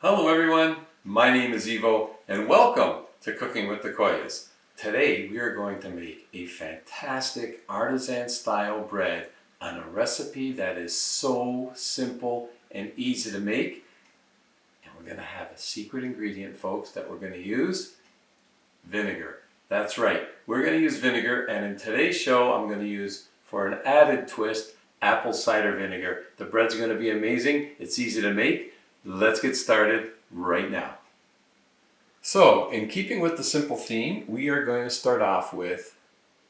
Hello everyone, my name is Ivo and welcome to Cooking with the Koyas. Today we are going to make a fantastic artisan style bread on a recipe that is so simple and easy to make. And we're going to have a secret ingredient, folks, that we're going to use: vinegar. That's right, we're going to use vinegar, and in today's show I'm going to use, for an added twist, apple cider vinegar. The bread's going to be amazing, it's easy to make. Let's get started right now. So, in keeping with the simple theme, we are going to start off with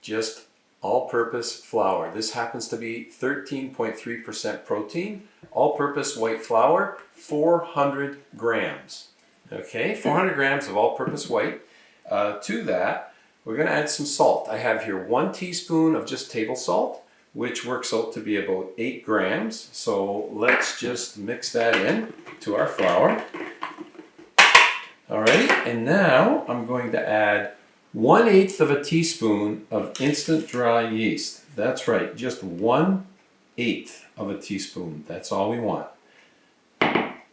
just all-purpose flour. This happens to be 13.3% protein, all-purpose white flour, 400 grams. Okay, 400 grams of all-purpose white. To that, we're going to add some salt. I have here 1 teaspoon of just table salt, which works out to be about 8 grams. So let's just mix that in to our flour. Alright, and now I'm going to add 1/8 of a teaspoon of instant dry yeast. That's right, just 1/8 of a teaspoon. That's all we want.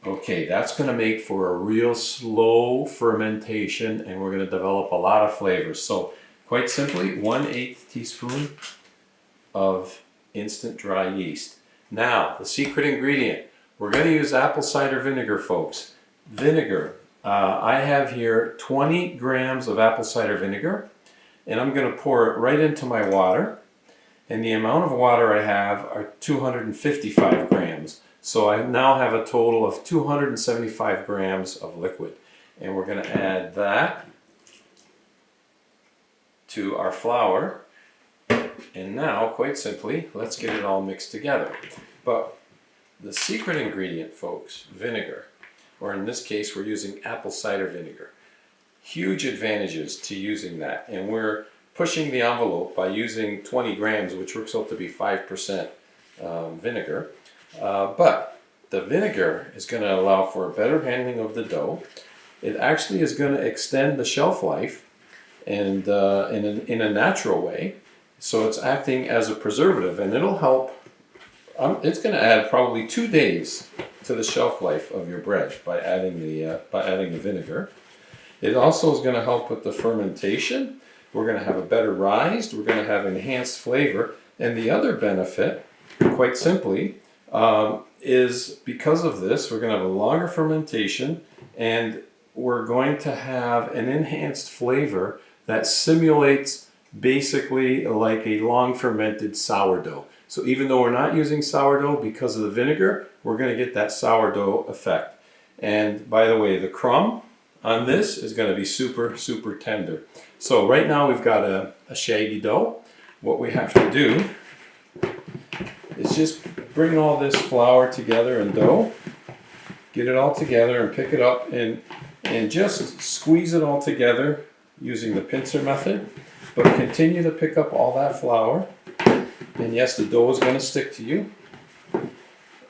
Okay, that's going to make for a real slow fermentation, and we're going to develop a lot of flavors. So, quite simply, 1/8 teaspoon of instant dry yeast. Now, the secret ingredient. We're going to use apple cider vinegar, folks. Vinegar. I have here 20 grams of apple cider vinegar, and I'm going to pour it right into my water. And the amount of water I have are 255 grams. So I now have a total of 275 grams of liquid. And we're going to add that to our flour. And now, quite simply, let's get it all mixed together. But the secret ingredient, folks, vinegar, or in this case, we're using apple cider vinegar. Huge advantages to using that. And we're pushing the envelope by using 20 grams, which works out to be 5% vinegar. But the vinegar is going to allow for a better handling of the dough. It actually is going to extend the shelf life, and in a natural way. So it's acting as a preservative, and it'll help. It's going to add probably 2 days to the shelf life of your bread by adding the vinegar. It also is going to help with the fermentation. We're going to have a better rise. We're going to have enhanced flavor, and the other benefit, quite simply, is because of this, we're going to have a longer fermentation, and we're going to have an enhanced flavor that simulates basically like a long fermented sourdough. So even though we're not using sourdough, because of the vinegar, we're going to get that sourdough effect. And by the way, the crumb on this is going to be super, super tender. So right now we've got a shaggy dough. What we have to do is just bring all this flour together and dough, get it all together and pick it up and just squeeze it all together using the pincer method. But continue to pick up all that flour. And yes, the dough is going to stick to you.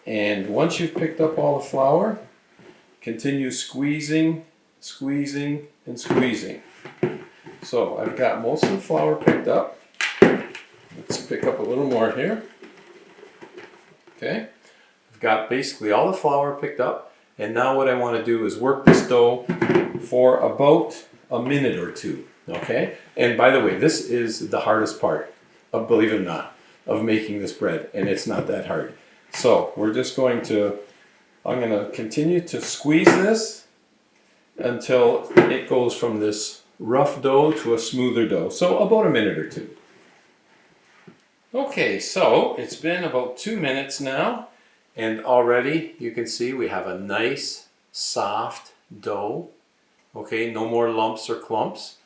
And once you've picked up all the flour, continue squeezing, squeezing, and squeezing. So I've got most of the flour picked up. Let's pick up a little more here. Okay, I've got basically all the flour picked up. And now what I want to do is work this dough for about a minute or two. Okay, and by the way, this is the hardest part, believe it or not, of making this bread, and it's not that hard. So we're just going to, I'm going to continue to squeeze this until it goes from this rough dough to a smoother dough. So about a minute or two. Okay, so it's been about 2 minutes now, and already you can see we have a nice soft dough. Okay, no more lumps or clumps.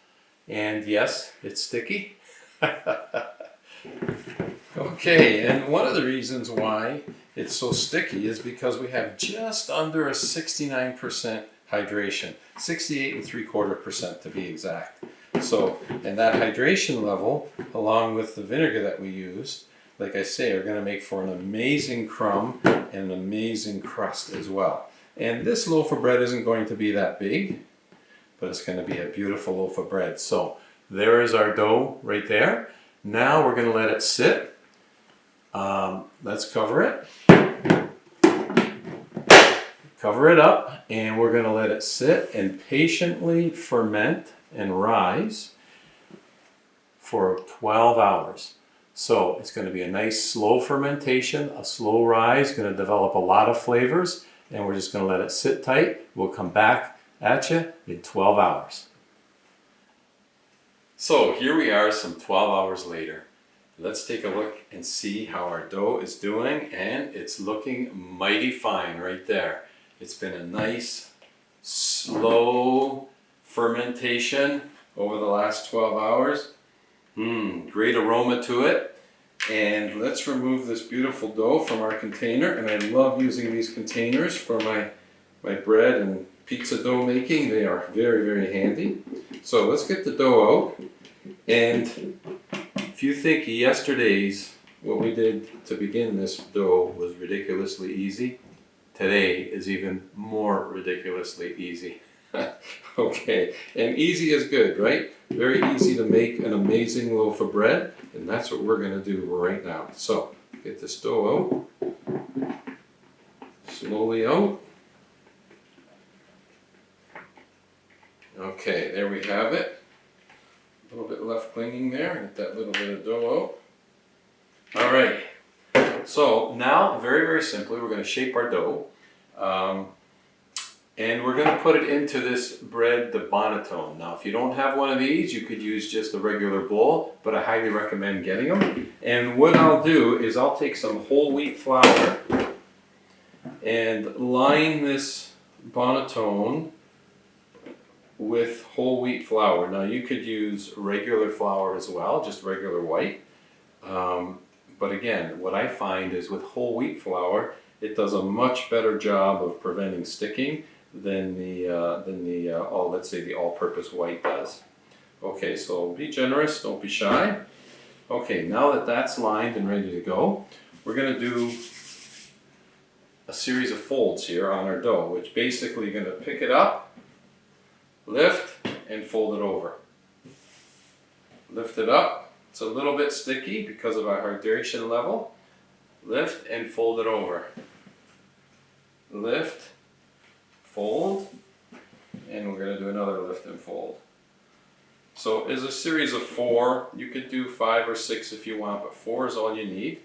And yes, it's sticky. Okay, and one of the reasons why it's so sticky is because we have just under a 69% hydration, 68.75% to be exact. So, and that hydration level, along with the vinegar that we used, like I say, are going to make for an amazing crumb and an amazing crust as well. And this loaf of bread isn't going to be that big, but it's going to be a beautiful loaf of bread. So there is our dough right there. Now we're going to let it sit. Let's cover it. Cover it up, and we're going to let it sit and patiently ferment and rise for 12 hours. So it's going to be a nice slow fermentation, a slow rise, going to develop a lot of flavors, and we're just going to let it sit tight. We'll come back at you in 12 hours. So here we are some 12 hours later. Let's take a look and see how our dough is doing, and it's looking mighty fine right there. It's been a nice, slow fermentation over the last 12 hours. Great aroma to it. And let's remove this beautiful dough from our container. And I love using these containers for my bread and pizza dough making. They are very, very handy. So let's get the dough out. And if you think yesterday's, what we did to begin this dough was ridiculously easy, today is even more ridiculously easy. Okay, and easy is good, right? Very easy to make an amazing loaf of bread, and that's what we're going to do right now. So, get this dough out, slowly out. Okay, there we have it. A little bit left clinging there, get that little bit of dough out. All right. So now, very, very simply, we're going to shape our dough, and we're going to put it into this bread, the Bonneton. Now, if you don't have one of these, you could use just a regular bowl, but I highly recommend getting them. And what I'll do is I'll take some whole wheat flour and line this Bonneton with whole wheat flour. Now, you could use regular flour as well, just regular white. But again, what I find is with whole wheat flour, it does a much better job of preventing sticking than the let's say the all-purpose white does. Okay, so be generous, don't be shy. Okay, now that that's lined and ready to go, we're going to do a series of folds here on our dough, which basically you're going to pick it up, lift, and fold it over. Lift it up. It's a little bit sticky because of our hydration level. Lift and fold it over. Lift, fold, and we're going to do another lift and fold. So it's a series of 4. You could do 5 or 6 if you want, but 4 is all you need.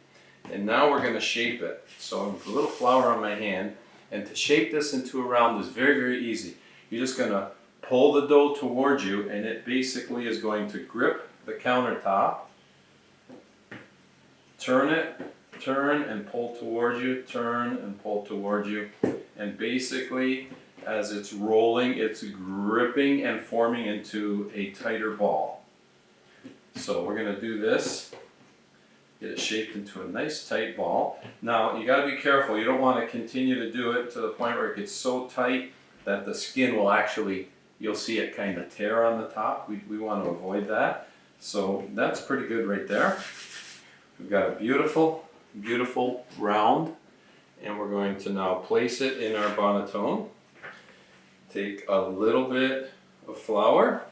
And now we're going to shape it. So a little flour on my hand, and to shape this into a round is very, very easy. You're just going to pull the dough towards you, and it basically is going to grip the countertop, turn it, turn and pull towards you, turn and pull towards you, and basically as it's rolling, it's gripping and forming into a tighter ball. So we're going to do this, get it shaped into a nice tight ball. Now you got to be careful, you don't want to continue to do it to the point where it gets so tight that the skin will actually, you'll see it kind of tear on the top. We want to avoid that. So that's pretty good right there. We've got a beautiful, beautiful round, and we're going to now place it in our Bonneton. Take a little bit of flour,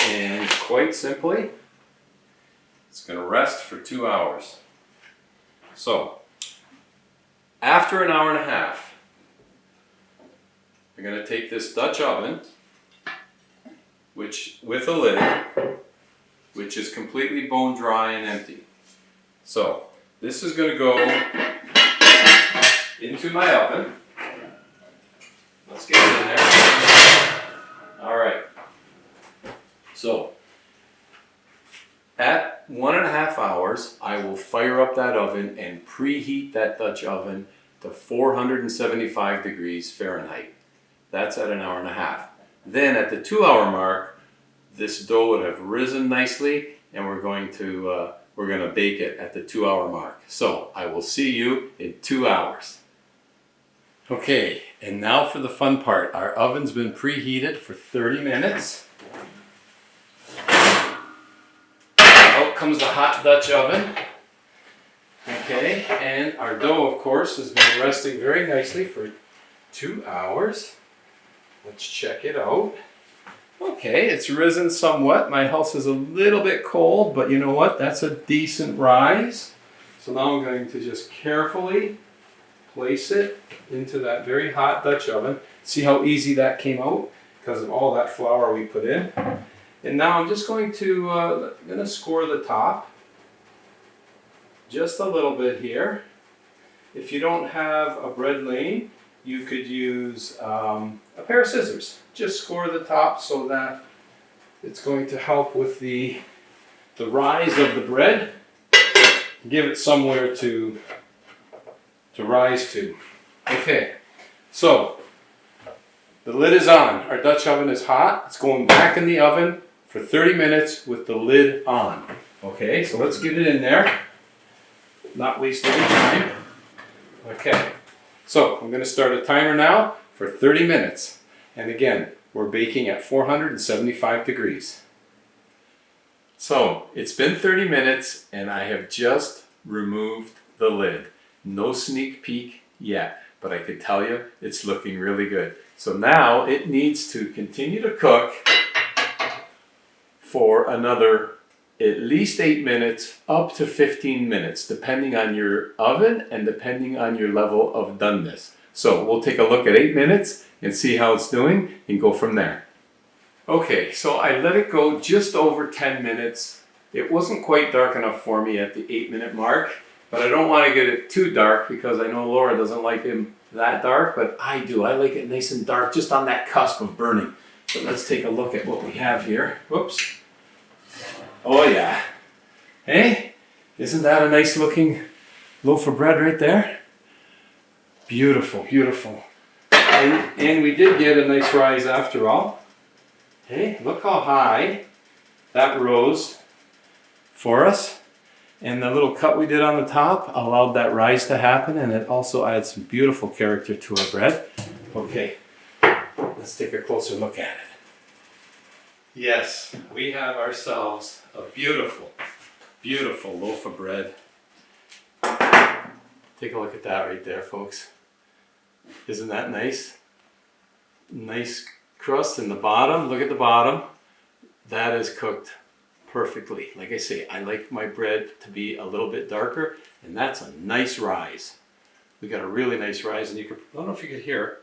and quite simply, it's going to rest for 2 hours. So, after an hour and a half, we're going to take this Dutch oven, which with a lid, which is completely bone dry and empty. So this is going to go into my oven. Let's get it in there. All right. So at 1.5 hours, I will fire up that oven and preheat that Dutch oven to 475 degrees Fahrenheit. That's at an hour and a half. Then at the 2 hour mark, this dough would have risen nicely, and we're going to bake it at the 2 hour mark. So I will see you in 2 hours. Okay, and now for the fun part. Our oven's been preheated for 30 minutes. Out comes the hot Dutch oven. Okay, and our dough, of course, has been resting very nicely for 2 hours. Let's check it out. Okay, it's risen somewhat. My house is a little bit cold, but you know what? That's a decent rise. So now I'm going to just carefully place it into that very hot Dutch oven. See how easy that came out because of all that flour we put in. And now I'm just going to score the top just a little bit here. If you don't have a bread lane, you could use a pair of scissors. Just score the top so that it's going to help with the rise of the bread. Give it somewhere to rise to. Okay, so the lid is on. Our Dutch oven is hot. It's going back in the oven for 30 minutes with the lid on. Okay, so let's get it in there. Not waste any time. Okay, so I'm going to start a timer now for 30 minutes. And again, we're baking at 475 degrees. So it's been 30 minutes and I have just removed the lid. No sneak peek yet, but I can tell you it's looking really good. So now it needs to continue to cook for another at least 8 minutes, up to 15 minutes, depending on your oven and depending on your level of doneness. So we'll take a look at 8 minutes and see how it's doing and go from there. Okay, so I let it go just over 10 minutes. It wasn't quite dark enough for me at the 8-minute mark, but I don't want to get it too dark because I know Laura doesn't like him that dark, but I do. I like it nice and dark, just on that cusp of burning. But let's take a look at what we have here. Whoops. Oh yeah. Hey, isn't that a nice looking loaf of bread right there? Beautiful, beautiful. And we did get a nice rise after all. Hey, look how high that rose for us. And the little cut we did on the top allowed that rise to happen, and it also adds some beautiful character to our bread. Okay, let's take a closer look at it. Yes, we have ourselves a beautiful, beautiful loaf of bread. Take a look at that right there, folks. Isn't that nice? Nice crust in the bottom. Look at the bottom. That is cooked perfectly. Like I say, I like my bread to be a little bit darker, and that's a nice rise. We got a really nice rise, and you could, I don't know if you could hear.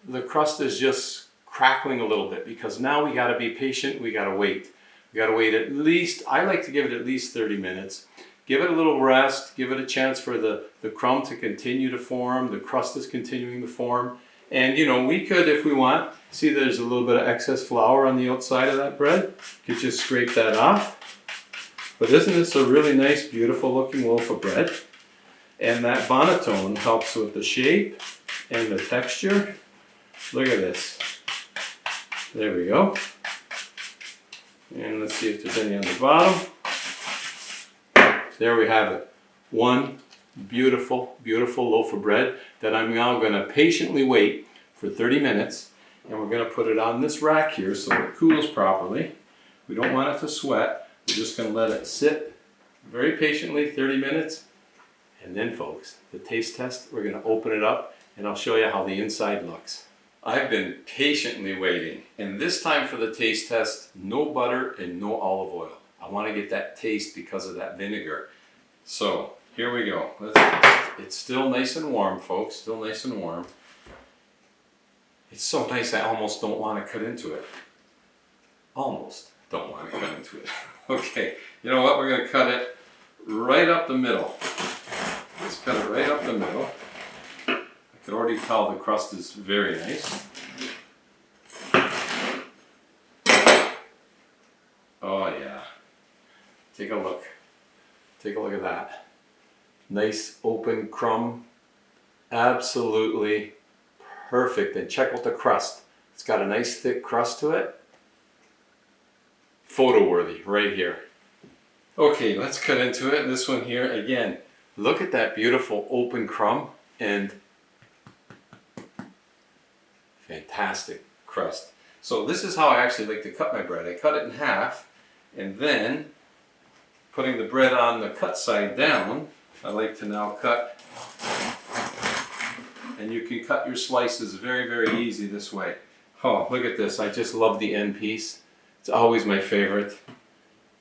The crust is just crackling a little bit because now we got to be patient. We got to wait. We got to wait at least, I like to give it at least 30 minutes. Give it a little rest. Give it a chance for the crumb to continue to form. The crust is continuing to form. And you know, we could, if we want, see there's a little bit of excess flour on the outside of that bread. You could just scrape that off. But isn't this a really nice, beautiful looking loaf of bread? And that bonitone helps with the shape and the texture. Look at this. There we go. And let's see if there's any on the bottom. There we have it. One beautiful, beautiful loaf of bread that I'm now going to patiently wait for 30 minutes. And we're going to put it on this rack here so it cools properly. We don't want it to sweat. We're just going to let it sit very patiently, 30 minutes. And then, folks, the taste test, we're going to open it up and I'll show you how the inside looks. I've been patiently waiting, and this time for the taste test, no butter and no olive oil. I want to get that taste because of that vinegar. So here we go. It's still nice and warm, folks, still nice and warm. It's so nice I almost don't want to cut into it. Almost don't want to cut into it. Okay, you know what, we're going to cut it right up the middle. Let's cut it right up the middle. I can already tell the crust is very nice. Oh yeah. Take a look. Take a look at that. Nice open crumb. Absolutely perfect. And check out the crust. It's got a nice thick crust to it. Photo worthy right here. Okay, let's cut into it. This one here again. Look at that beautiful open crumb and fantastic crust. So this is how I actually like to cut my bread. I cut it in half, and then putting the bread on the cut side down, I like to now cut, and you can cut your slices very, very easy this way. Oh, look at this. I just love the end piece. It's always my favorite.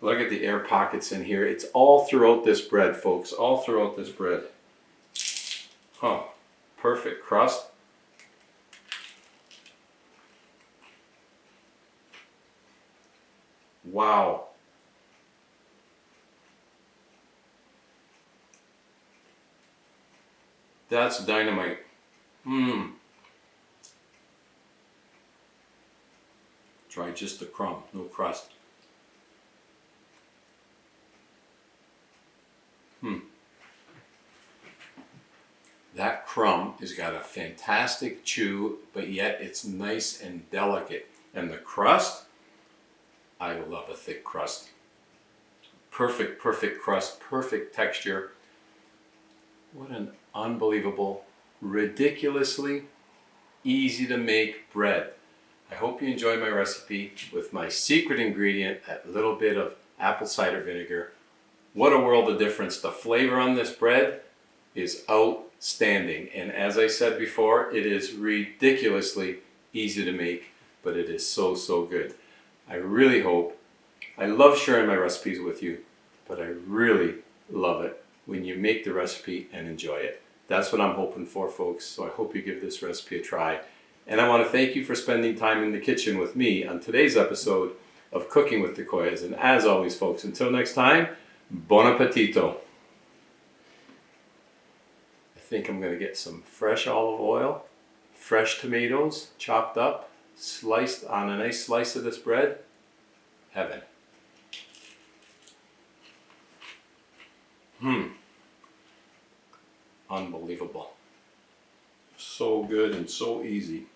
Look at the air pockets in here. It's all throughout this bread, folks. All throughout this bread. Oh, perfect crust. Wow. That's dynamite. Mmm. Try just the crumb, no crust. That crumb has got a fantastic chew, but yet it's nice and delicate. And the crust, I love a thick crust. Perfect, perfect crust, perfect texture. What an unbelievable, ridiculously easy to make bread. I hope you enjoy my recipe with my secret ingredient, that little bit of apple cider vinegar. What a world of difference. The flavor on this bread is outstanding. And as I said before, it is ridiculously easy to make, but it is so, so good. I really hope, I love sharing my recipes with you, but I really love it when you make the recipe and enjoy it. That's what I'm hoping for, folks. So I hope you give this recipe a try. And I want to thank you for spending time in the kitchen with me on today's episode of Cooking with the Koyas. And as always, folks, until next time, buon appetito. I think I'm going to get some fresh olive oil, fresh tomatoes chopped up, sliced on a nice slice of this bread. Heaven. Unbelievable. So good and so easy.